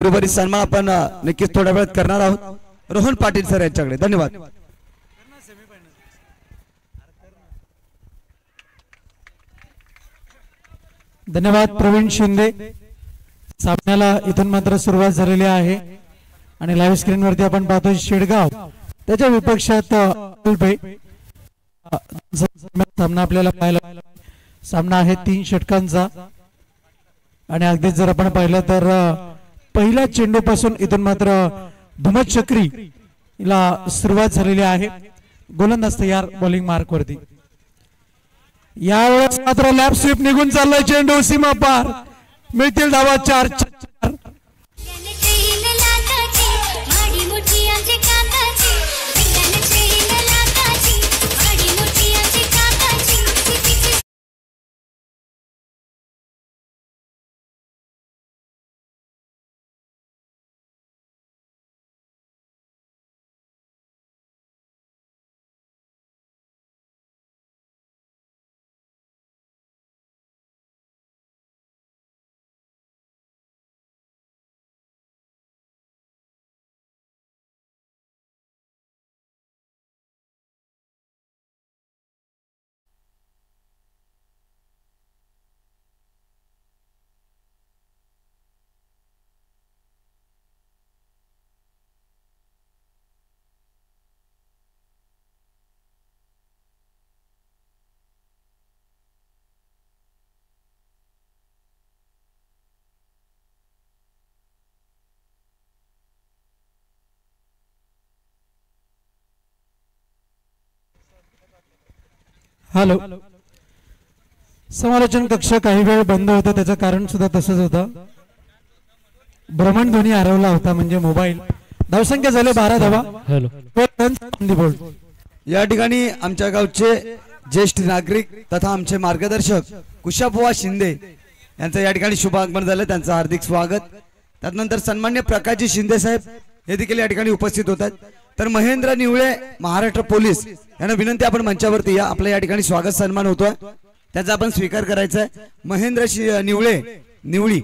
बरोबरी सन्मान आपण नक्कीच थोड्या वेळात करणार आहोत रोहन पाटील सर यांच्याकडे धन्यवाद। धन्यवाद प्रवीण शिंदे। सामन्याला इथून मात्र सुरुवात झालेली आहे आणि लाईव्ह स्क्रीन वरती आपण पाहतोय शेडगाव त्याच्या विपक्षात सामना आपल्याला पाहायला सामना आहे 3 षटकांचा आणि अगदीच जर आपण पाहिलं तर पहिल्या चेंडूपासून इथून मात्र धुमत चक्रीला सुरुवात झालेली आहे। गोलंदाज तयार बॉलिंग मार्क वरती। यावेळेस मात्र लॅप स्वीप निघून चाललाय चेंडू सीमा पार मिळतील धावा 4-4। हॅलो समालोचन कक्ष काही वेळ बंद होता त्याचं कारण सुद्धा तसंच होतं भ्रमणध्वनी हरवला होता म्हणजे मोबाईल। धावसंख्या झाले 12 धावा। हॅलो या ठिकाणी आमच्या गावचे ज्येष्ठ नागरिक तथा आमचे मार्गदर्शक कुशाबुवा शिंदे यांचं या ठिकाणी शुभ आगमन झालं त्यांचं हार्दिक स्वागत। त्यानंतर सन्मान्य प्रकाशजी शिंदे साहेब हे देखील या ठिकाणी उपस्थित होतात। तर महेंद्र निवळे महाराष्ट्र पोलीस यांना विनंती आपण मंचावरती या आपल्या या ठिकाणी स्वागत सन्मान होतोय त्याचा आपण स्वीकार करायचा आहे। महेंद्र निवळे निवळी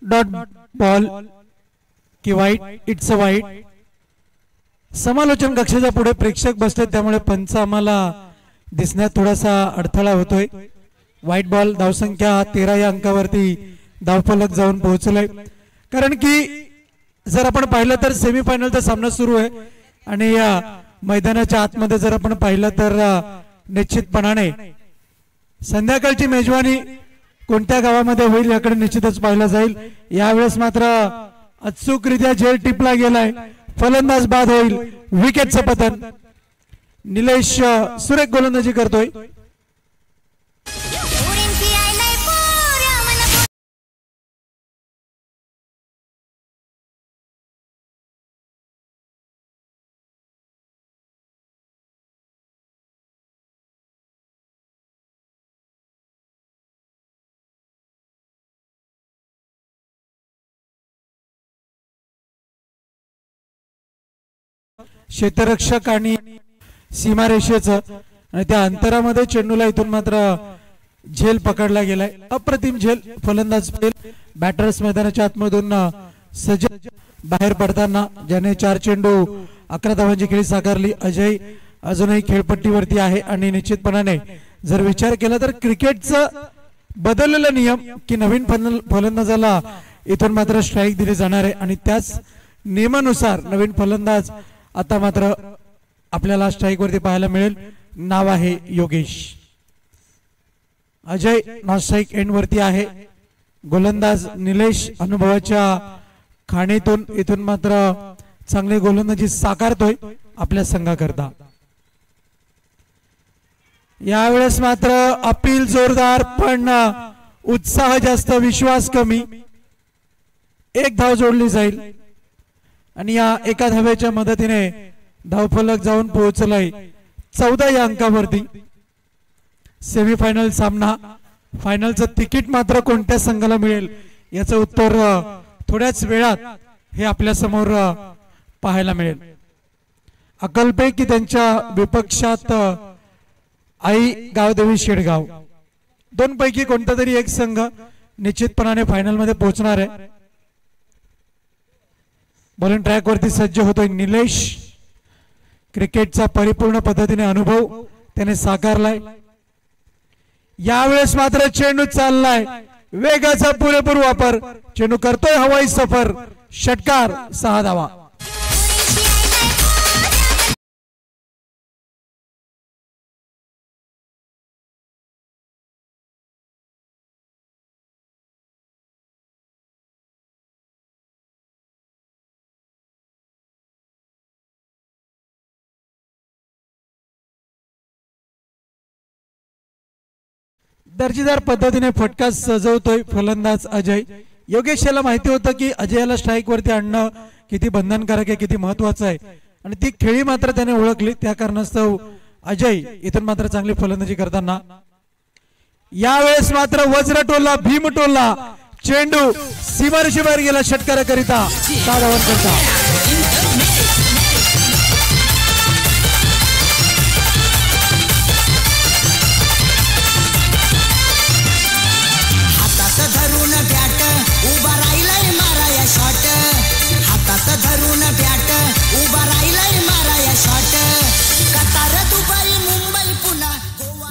डॉट बॉल की वाईट इट्स अ वाईट। समालोचन कक्षाच्या पुढे प्रेक्षक बसतात त्यामुळे पंच आम्हाला दिसण्यात थोडासा अडथळा होतोय। वाईट बॉल धावसंख्या 13 या अंकावरती धावफलक जाऊन पोहोचलाय कारण की जर आपण पाहिलं तर सेमीफायनलचा सामना सुरू आहे आणि या मैदानाच्या आतमध्ये जर आपण पाहिलं तर निश्चितपणाने संध्याकाळची मेजवानी कोणत्या गावामध्ये होईल याकडे निश्चितच पाहिलं जाईल। यावेळेस मात्र अचूकरित्या झेल टिपला गेलाय फलंदाज बाद होईल विकेटचं पतन। निलेश सुरेख गोलंदाजी करतोय। क्षेत्ररक्षक आणि सीमारेषेचं आणि त्या अंतरामध्ये चेंडूला इथून मात्र झेल पकडला गेलाय अप्रतिम झेल। फलंदाज बॅटर्स मैदानाच्या आतमधून सजग बाहेर पडताना ज्याने 4 चेंडू 11 धावांची खेळी साकारली। अजय अजूनही खेळपट्टीवरती आहे आणि निश्चितपणाने जर विचार केला तर क्रिकेटचं बदललेला नियम की नवीन फलंदाजाला इथून मात्र स्ट्राईक दिली जाणार आहे आणि त्याच नियमानुसार नवीन फलंदाज आता मात्र आपल्याला स्ट्राईक वरती पाहायला मिळेल। नाव आहे Yogesh. Ajay non strike end वरती आहे। गोलंदाज निलेश अनुभवाच्या खाणीतून इथून मात्र चांगली गोलंदाजी साकारतोय आपल्या संघाकरता। यावेळेस मात्र अपील जोरदार पण उत्साह जास्त विश्वास कमी। एक धाव जोडली जाईल। आणि या एका धावेच्या मदतीने धावफलक जाऊन पोहोचलाय 14 या अंकावरती. सेमीफायनल सामना, फायनलचं तिकीट मात्र कोणत्या संघाला मिळेल याचं उत्तर थोड्याच वेळात हे आपल्या समोर पाहायला मिळेल. अकल्पे की त्यांच्या विपक्षात आई गावदेवी शेडगाव, दोन पैकी कोणता तरी एक संघ निश्चितपणाने फायनल मध्ये पोहोचणार आहे. बॉलिंग ट्रॅक वरती सज्ज होतोय निलेश. क्रिकेटचा परिपूर्ण पद्धतीने अनुभव त्याने साकारलाय. यावेळेस मात्र चेंडू चाललाय, वेगाचा पुरेपूर वापर, चेंडू करतोय हवाई सफर, षटकार, 6 धावा. दर्जेदार पद्धतीने फटका सजवतोय फलंदाज अजय. योगेश याला माहिती होतं की अजयाला स्ट्राईक वरती आणणं किती बंधनकारक आहे, किती महत्वाचं आहे, आणि ती खेळी मात्र त्याने ओळखली. त्या कारणास्तव अजय इथून मात्र चांगली फलंदाजी करताना. यावेळेस मात्र वज्रटोला, भीमटोला, चेंडू सीमारेषेबाहेर गेला षटकाराकरिता 7 धावांकरिता.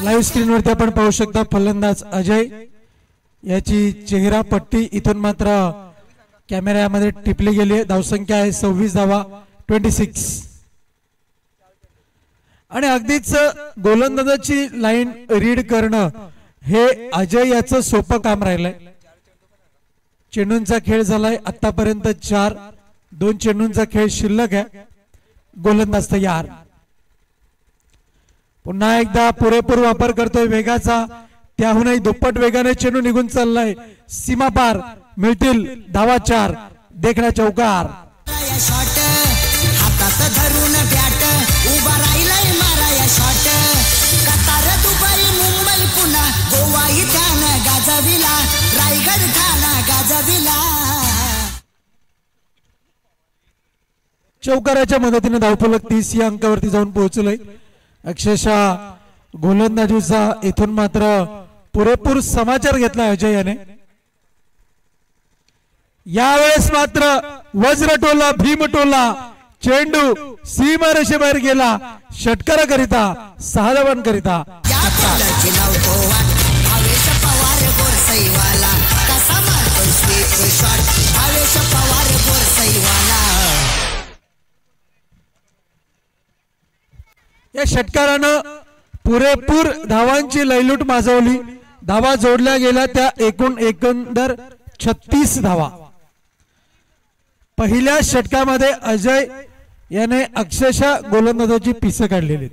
लाईव्ह स्क्रीन वरती आपण पाहू शकता फलंदाज अजय याची चेहरा पट्टी इथून मात्र कॅमेऱ्यामध्ये टिपली गेली आहे. धावसंख्या आहे 26 धावा, 26. आणि अगदीच गोलंदाजाची लाईन रीड करणं हे अजय याचं सोपं काम राहिलंय. चेंडूंचा खेळ झालाय आतापर्यंत 4, 2 चेंडूंचा खेळ शिल्लक आहे. गोलंदाज तयार. पुन्हा एकदा पुरेपूर वापर करतोय वेगाचा, त्याहूनही दुप्पट वेगाने चेंडू निघून चाललाय सीमा पार. मिळतील धावा 4, देखणा चौकार. चौकाराच्या मदतीने धावफलक 30 या अंकावरती जाऊन पोहोचलोय. अक्षरशः गोलंदाजीचा इथून मात्र पुरेपूर समाचार घेतला अजय याने. यावेळेस मात्र वज्रटोला, भीमटोला, चेंडू सीमारेषेबाहेर गेला षटकाराकरिता, 6 धावांकरिता. या षटकारानं पुरेपूर धावांची लयलूट माजवली. धावा जोडल्या गेल्या त्या एकंदर 36 धावा. पहिल्या षटकामध्ये अजय याने अक्षरशः गोलंदाजाची पिसं काढलेली.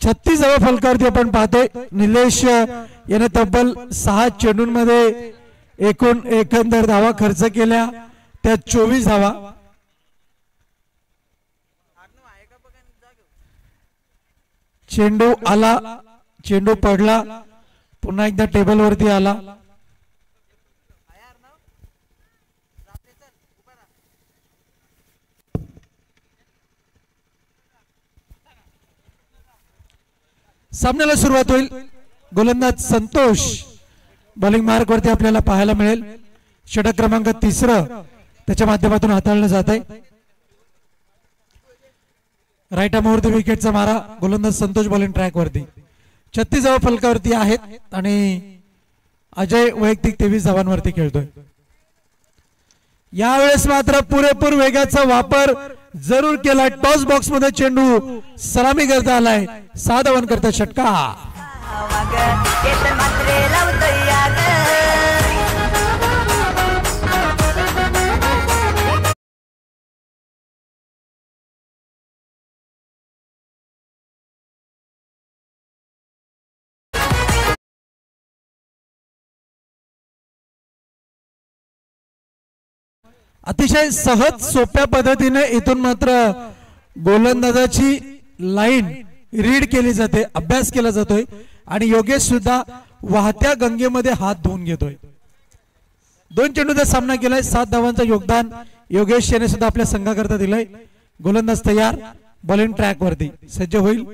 36 धावा फलकावरती आपण पाहतोय. निलेश याने तब्बल 6 चेंडूंमध्ये एकंदर धावा खर्च केल्या, त्या 24 धावा. चेंडू आला, चेंडू पडला, पुन्हा एकदा टेबल वरती आला. सामन्याला सुरुवात होईल. गोलंदाज संतोष बॉलिंग मार्क वरती आपल्याला पाहायला मिळेल. षटक क्रमांक 3 त्याच्या माध्यमातून हाताळलं जात आहे. राईट आर्मवरती विकेटचा मारा. गोलंदाज संतोष बॉलिंग ट्रॅक वरती. 36 धावा फलकावरती आहेत आणि अजय वैयक्तिक 23 धावांवरती खेळतोय. यावेळेस मात्र पुरेपूर वेगाचा वापर जरूर केला. टॉस बॉक्स मध्ये चेंडू सलामी करता आलाय, 6 धावांकरता षटकार. अतिशय सहज सोप्या पद्धतीने इथून मात्र गोलंदाजाची लाईन रीड केली जाते, अभ्यास केला जातोय आणि योगेश सुद्धा वाहत्या गंगेमध्ये हात धुवून घेतोय. 2 चेंडूचा सामना केलाय, 7 धावांचं योगदान योगेश याने सुद्धा आपल्या संघाकरता दिलंय. गोलंदाज तयार, बॉलिंग ट्रॅक वरती सज्ज होईल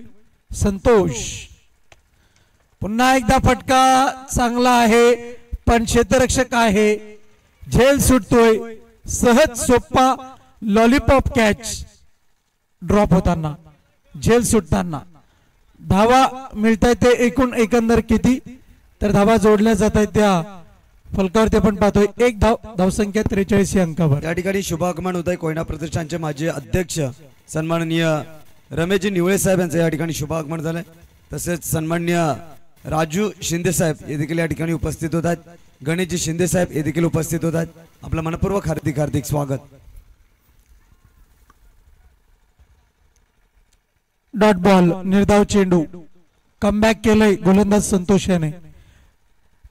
संतोष. पुन्हा एकदा फटका चांगला आहे, पण क्षेत्ररक्षक आहे, झेल सुटतोय. सहज सोपा लॉलीपॉप कॅच ड्रॉप होताना, झेल सुटताना धावा मिळतायत ते एकूण एकंदर किती, तर धावा जोडल्या जात आहेत त्या फलकावरती आपण पाहतोय. 1 धावसंख्या 43 अंकावर. या ठिकाणी शुभागमन होत आहे कोयना प्रतिष्ठानचे माजी अध्यक्ष सन्माननीय रमेशजी निवळे साहेब यांचं या ठिकाणी शुभागमन झालंय. तसेच सन्माननीय राजू शिंदे साहेब हे देखील या ठिकाणी उपस्थित होत आहेत. गणेशजी शिंदे साहेब हे देखील उपस्थित होत आहेत. आपलं मनपूर्वक हार्दिक हार्दिक स्वागत. डॉट बॉल, निर्धाव चेंडू, कमबॅक केलंय गोलंदाज संतोष याने.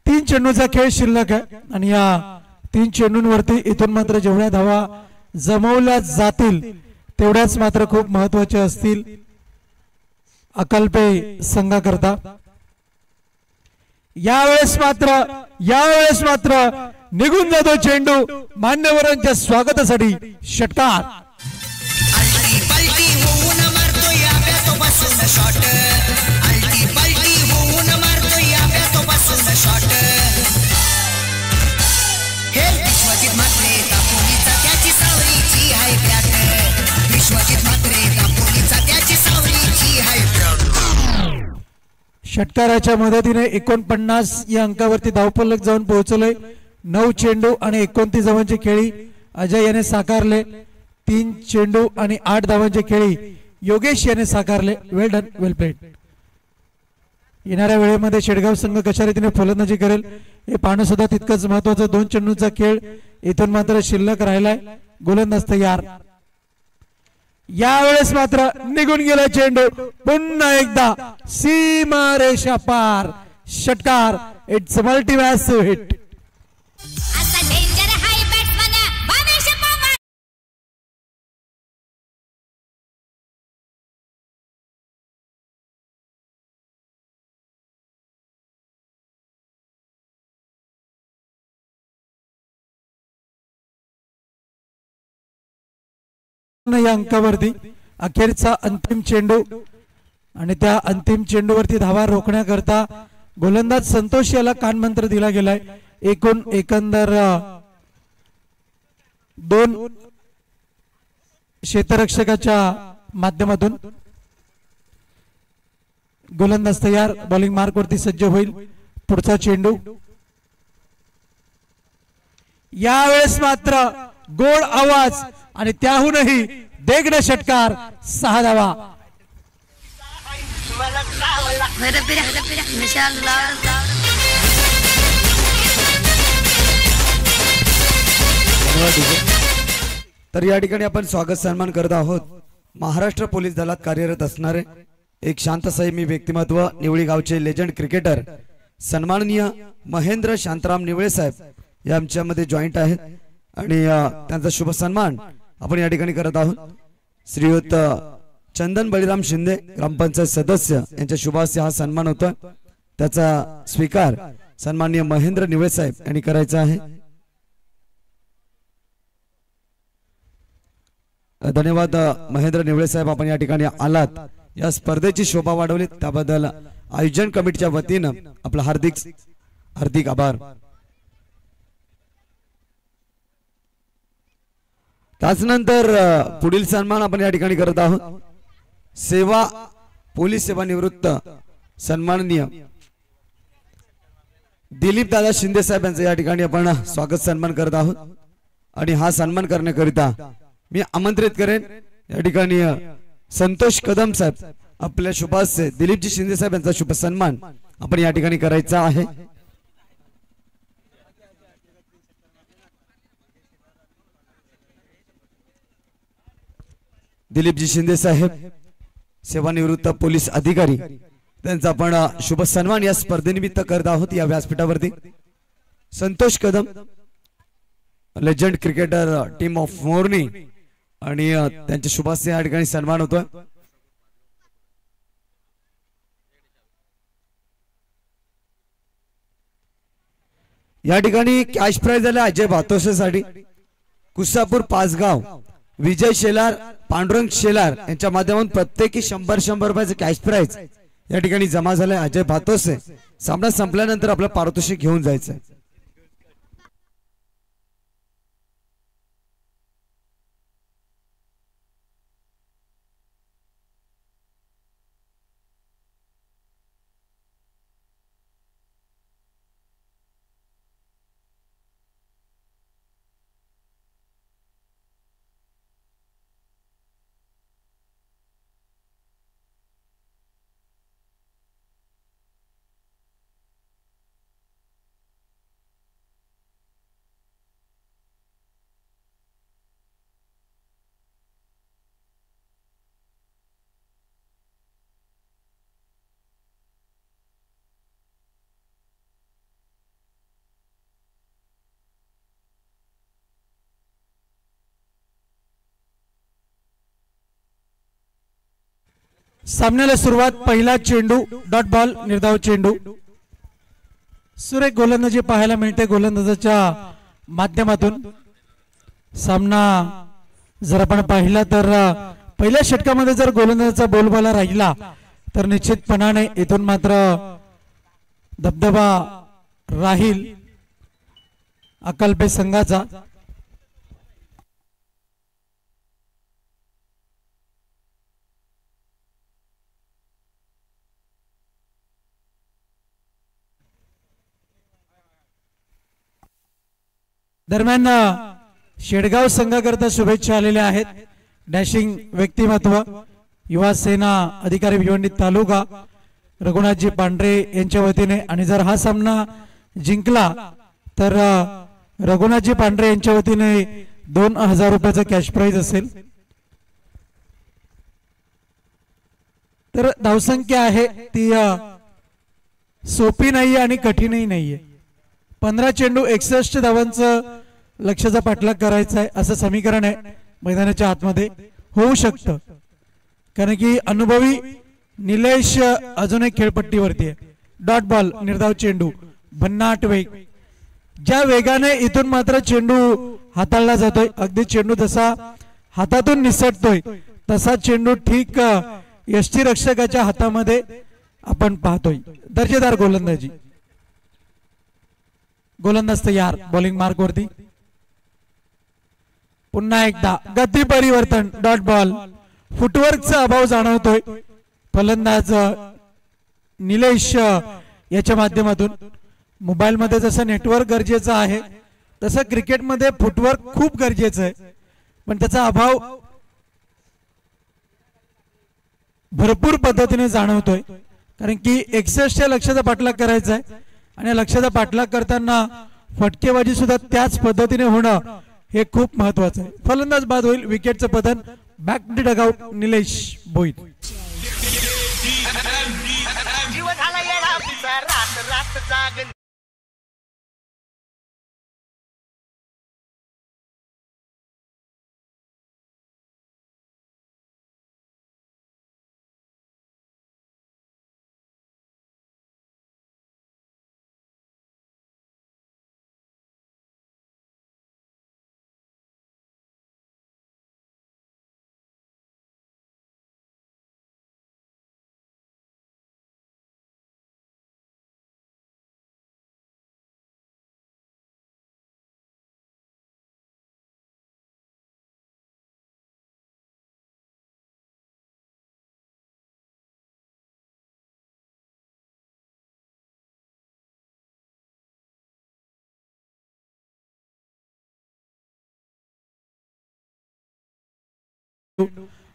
3 चेंडूचा खेळ शिल्लक आहे आणि या 3 चेंडूंवरती इथून मात्र जेवढ्या धावा जमवल्या जातील तेवढ्याच मात्र खूप महत्वाच्या असतील अकल्पे संघाकरता. यावेळेस मात्र निघून जातो चेंडू. मान्यवरांच्या स्वागतासाठी षटकार. षटकाराच्या मदतीने 49 या अंकावरती धावफलक जाऊन पोहोचलोय. 9 चेंडू आणि 29 धावांची खेळी अजय याने साकारले. 3 चेंडू आणि 8 धावांची खेळी योगेश याने साकारले. वेल डन, वेल प्लेड. येणाऱ्या वेळेमध्ये शेडगाव संघ कशा रीतीने फलंदाजी करेल हे पाहणं सुद्धा तितकंच महत्वाचं. 2 चेंडूचा खेळ इथून मात्र शिल्लक राहिलाय. गोलंदाज तयार. यावेळेस मात्र निघून गेला चेंडू. पुन्हा एकदा सीमारेषा पार. षटकार. It's multi massive hit. या अंकावरती अखेरचा अंतिम चेंडू आणि त्या अंतिम चेंडूवरती धावा रोखण्याकरता गोलंदाज संतोष याला कानमंत्र दिला गेलाय. एकूण एकंदर 2 क्षेत्ररक्षकाच्या माध्यमातून. गोलंदाज तयार, बॉलिंग मार्क वरती सज्ज होईल. पुढचा चेंडू. यावेळेस मात्र गोड आवाज आणि त्याहूनही देखणा षटकार. 6 धावा. तर या ठिकाणी आपण स्वागत सन्मान करत आहोत महाराष्ट्र पोलीस दलात कार्यरत असणारे एक शांत संयमी व्यक्तिमत्व, निवळी गावचे लेजंड क्रिकेटर सन्माननीय महेंद्र शांताराम निवळे साहेब या आमच्यामध्ये जॉईंट आहेत आणि त्यांचा शुभ सन्मान आपण या ठिकाणी करत आहोत. श्रीयुत चंदन बळीराम शिंदे ग्रामपंचायत सदस्य यांच्या शुभास्ते हा सन्मान होता. त्याचा स्वीकार सन्माननीय महेंद्र निवळे साहेब यांनी करायचा आहे. धन्यवाद महेंद्र निवळे साहेब, आपण या ठिकाणी आलात, या स्पर्धेची शोभा वाढवली त्याबद्दल आयोजन कमिटीच्या वतीनं आपला हार्दिक हार्दिक आभार. त्याचनंतर पुढील सन्मान आपण या ठिकाणी करत आहोत सेवा पोलीस सेवानिवृत्त सन्माननीय दिलीप दादा शिंदे साहेब यांचं या ठिकाणी आपण स्वागत सन्मान करत आहोत. आणि हा सन्मान करण्याकरिता मी आमंत्रित करेन या ठिकाणी संतोष कदम साहेब, आपल्या शुभास्ते दिलीपजी शिंदे साहेब यांचा शुभ सन्मान आपण या ठिकाणी करायचा आहे. दिलीपजी शिंदे साहेब सेवानिवृत्त पोलीस अधिकारी, त्यांचा आपण शुभ सन्मान या स्पर्धेनिमित्त करत आहोत या व्यासपीठावरती. Santosh Kadam legend cricketer team of Morni आणि त्यांच्या शुभास्ते या ठिकाणी सन्मान होतोय। या ठिकाणी कॅश प्राइज झाले अजय भातोसेसाठी कुसापूर पाचगाव विजय शेलार पांडुरंग शेलार यांच्या माध्यमातून प्रत्येकी 100 रुपयाचे कॅश प्राइज या ठिकाणी जमा झाले। अजय भातोसे सामना संपल्यानंतर आपलं पारितोषिक घेऊन जायचं। सामन्याला सुरुवात पहिला चेंडू डॉट बॉल निर्धाव चेंडू सुरेख गोलंदाजी पाहायला मिळते गोलंदाजाच्या माध्यमातून। सामना जर आपण पाहिला तर पहिल्या षटकामध्ये जर गोलंदाजाचा बोलबाला राहिला तर निश्चितपणाने इथून मात्र दबदबा राहील अकल्पे संघाचा। दरम्यान शेडगाव संघाकरता शुभेच्छा आलेल्या आहेत। डॅशिंग व्यक्तिमत्व युवा सेना अधिकारी भिवंडी तालुका रघुनाथजी पांढरे यांच्या वतीने आणि जर हा सामना जिंकला तर रघुनाथजी पांढरे यांच्या वतीने 2000 रुपयाचा कॅश प्राइज असेल। तर धावसंख्या आहे ती सोपी नाहीये आणि कठीणही नाहीये। 15 चेंडू 61 धावांचं लक्ष्याचा पाठलाग करायचा आहे असं समीकरण आहे मैदानाच्या आतमध्ये होऊ शकतं कारण की अनुभवी निलेश अजूनही खेळपट्टीवरती आहे। डॉट बॉल निर्धाव चेंडू भन्नाट वेग ज्या वेगाने इथून मात्र चेंडू हाताळला जातोय अगदी चेंडू जसा हातातून निसटतोय तसा चेंडू ठीक यष्टीरक्षकाच्या हातामध्ये आपण पाहतोय। दर्जेदार गोलंदाजी गोलंदाज तयार बॉलिंग मार्क वरती पुन्हा एकदा गती परिवर्तन डॉट बॉल फुटवर्कचा अभाव जाणवतोय फलंदाज निलेश याच्या माध्यमातून। मोबाईल मध्ये जसं नेटवर्क गरजेचं आहे तसं क्रिकेटमध्ये फुटवर्क खूप गरजेचं आहे पण त्याचा अभाव भरपूर पद्धतीने जाणवतोय कारण की 61 लक्ष्याचा पाठलाग करायचा आहे आणि लक्ष्याचा पाठलाग करताना फटकेबाजी सुद्धा त्याच पद्धतीने होणं हे खूप महत्वाचं आहे। फलंदाज बाद होईल विकेटचं पतन back to dugout Nilesh Bhoir.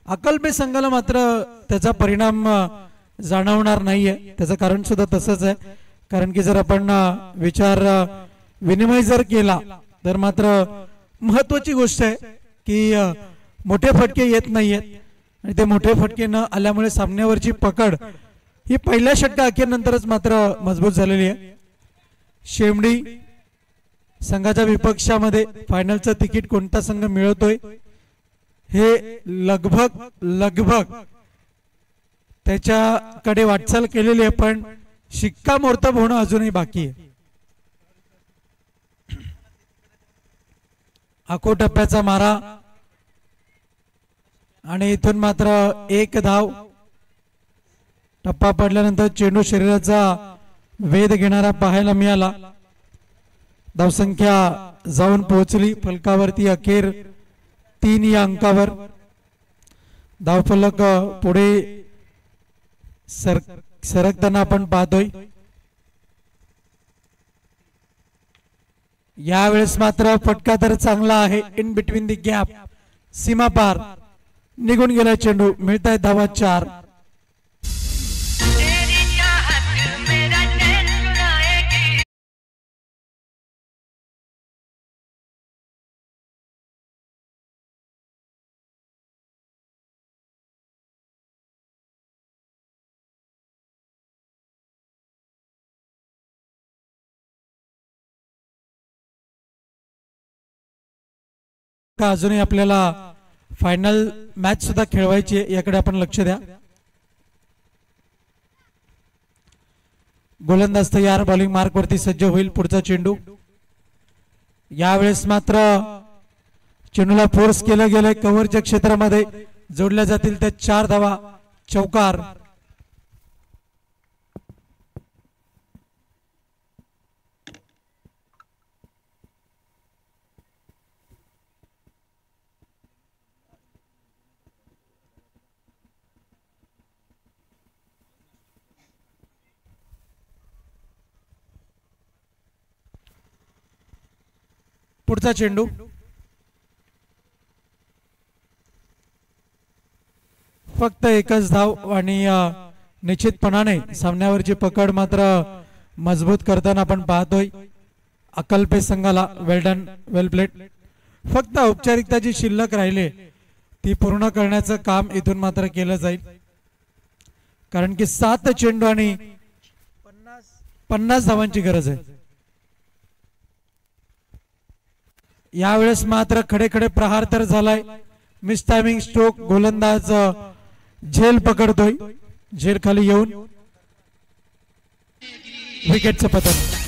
अकल्पे संघाला मात्र त्याचा परिणाम जाणवणार नाहीये त्याचं कारण सुद्धा तसंच आहे कारण की जर आपण विचार विनिमय जर केला तर मात्र महत्त्वाची गोष्ट आहे की मोठे फटके येत नाहीयेत आणि ते मोठे फटके न आल्यामुळे सामन्यावरची पकड ही पहिल्या षटका अखेर नंतरच मात्र मजबूत झालेली आहे। शेमडी संघाच्या विपक्षामध्ये फायनलचं तिकीट कोणता संघ मिळवतोय हे लगभग त्याच्याकडे वाटचाल केलेली आहे, पण शिक्कामोर्तब होणं अजूनही बाकी आहे. आखो टप्प्याचा मारा आणि इथून मात्र एक धाव. टप्पा पडल्यानंतर चेंडू शरीराचा वेध घेणारा पाहायला मिळाला. धावसंख्या जाऊन पोहोचली फलकावरती अखेर 3 या अंकावर. धावफलक पुढे सरकताना आपण पाहतोय. यावेळेस मात्र फटका तर चांगला आहे. इन बिटवीन दी गॅप, सीमा पार निघून गेला चेंडू. मिळताय धावा 4. अजूनही आपल्याला फायनल मॅच सुद्धा खेळवायची आहे, याकडे आपण लक्ष द्या. गोलंदाज तयार, बॉलिंग मार्क वरती सज्ज होईल. पुढचा चेंडू. यावेळेस मात्र चेंडूला फोर्स केलं गेलंय. कव्हरच्या क्षेत्रामध्ये जोडल्या जातील त्या 4 धावा. चौकार. पुढचा चेंडू. फक्त एकच धाव आणि निश्चितपणाने सामन्यावरची पकड मात्र मजबूत करताना आपण पाहतोय. अकल्पे संघाला वेल डन, वेल प्लेड. फक्त औपचारिकता जी शिल्लक राहिले ती पूर्ण करण्याचं काम इथून मात्र केलं जाईल, कारण की 7 चेंडू आणि 50 धावांची गरज आहे. यावेळेस मात्र खडे खडे प्रहार तर झालाय. Miss timing stroke. गोलंदाज झेल पकडतोय. झेल खाली येऊन विकेटचं पतन.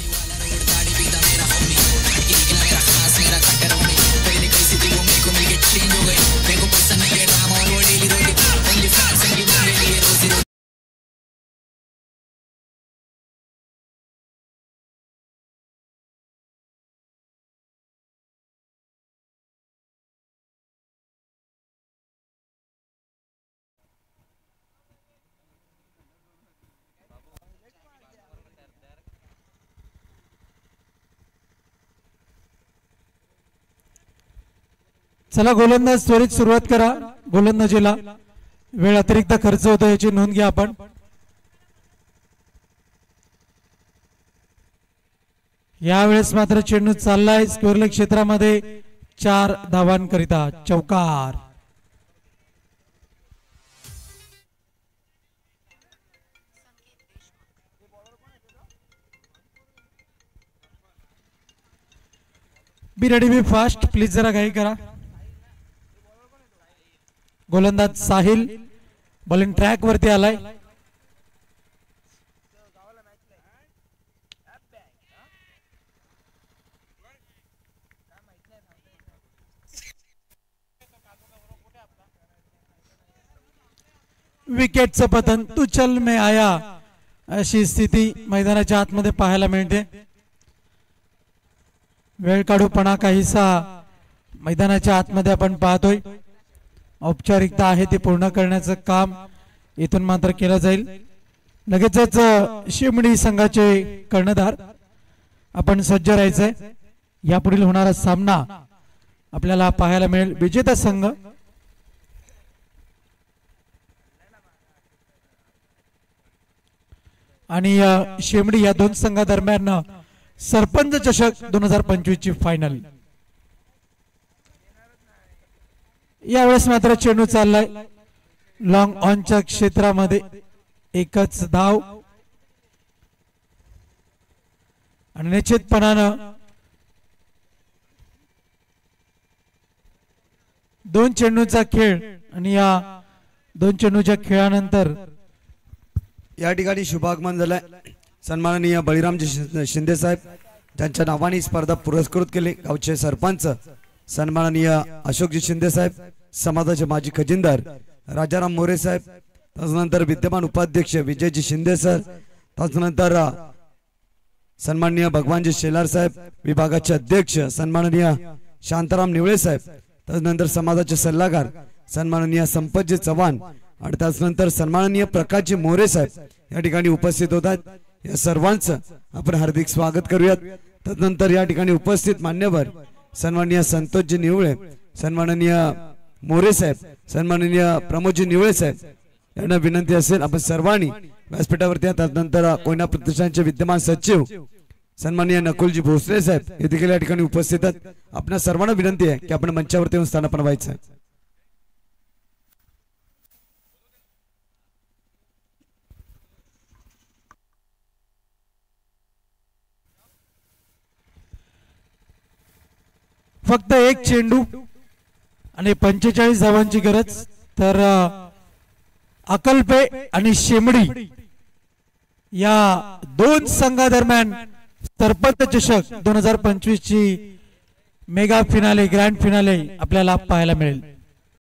चला गोलंदाज त्वरित सुरुवात करा. गोलंदाजीला वेळ अतिरिक्त खर्च होतो याची नोंद घ्या आपण. यावेळेस मात्र चेंडू चाललाय स्क्वेअर क्षेत्रामध्ये 4 धावांकरिता. चौकार. Be ready, be fast. Please जरा घाई करा. गोलंदाज साहिल बॉलिंग ट्रॅक वरती आलाय. विकेटचं पतन. तू चल में आया अशी स्थिती मैदानाच्या आतमध्ये पाहायला मिळते. वेळ काढूपणा काहीसा मैदानाच्या आतमध्ये आपण पाहतोय. औपचारिकता आहे ती पूर्ण करण्याचं काम इथून मात्र केलं जाईल. लगेचच शिमडी संघाचे कर्णधार आपण सज्ज राहायचंय. यापुढील होणारा सामना आपल्याला पाहायला मिळेल. विजेता संघ आणि शिमडी या 2 संघादरम्यान सरपंच चषक 2025 ची फायनल. यावेळेस मात्र चेंडू चाललाय लॉंग ऑनच्या क्षेत्रामध्ये. एकच धाव आणि निश्चितपणानं दोन चेंडूचा खेळ आणि या दोन चेंडूच्या खेळानंतर या ठिकाणी शुभागमन झालंय सन्माननीय बळीरामजी शिंदे साहेब ज्यांच्या नावाने स्पर्धा पुरस्कृत केली गावचे सरपंच सन्माननीय अशोकजी शिंदे साहेब समाजाचे माजी खजिनदार राजाराम मोरे साहेब त्यानंतर विद्यमान उपाध्यक्ष विजयजी शिंदे सर त्यानंतर सन्माननीय भगवानजी शेलार साहेब विभागाचे अध्यक्ष सन्माननीय शांताराम निवळे साहेब त्यानंतर समाजाचे सल्लागार सन्माननीय संपतजी चव्हाण आणि त्यानंतर सन्माननीय प्रकाशजी मोरे साहेब या ठिकाणी उपस्थित होतात या सर्वांचं आपण हार्दिक स्वागत करूयात त्यानंतर या ठिकाणी उपस्थित मान्यवर सन्माननीय संतोषजी निवळे सन्माननीय मोरे साहेब सन्माननीय प्रमोदजी निवळे साहेब यांना विनंती असेल आपण सर्वांनी व्यासपीठावरती त्यानंतर कोयना प्रतिष्ठानचे विद्यमान सचिव सन्माननीय नकुलजी भोसले साहेब हे देखील या ठिकाणी उपस्थित आहेत आपल्या सर्वांना विनंती आहे की आपण मंचावरती येऊन स्थानापन्न व्हायचं आहे फक्त एक चेंडू आणि 45 धावांची गरज तर अकल्पे आणि शेमडी या दोन संघादरम्यान सरपंच चषक 2025 ची मेगा फिनाले ग्रँड फिनाले आपल्याला पाहायला मिळेल।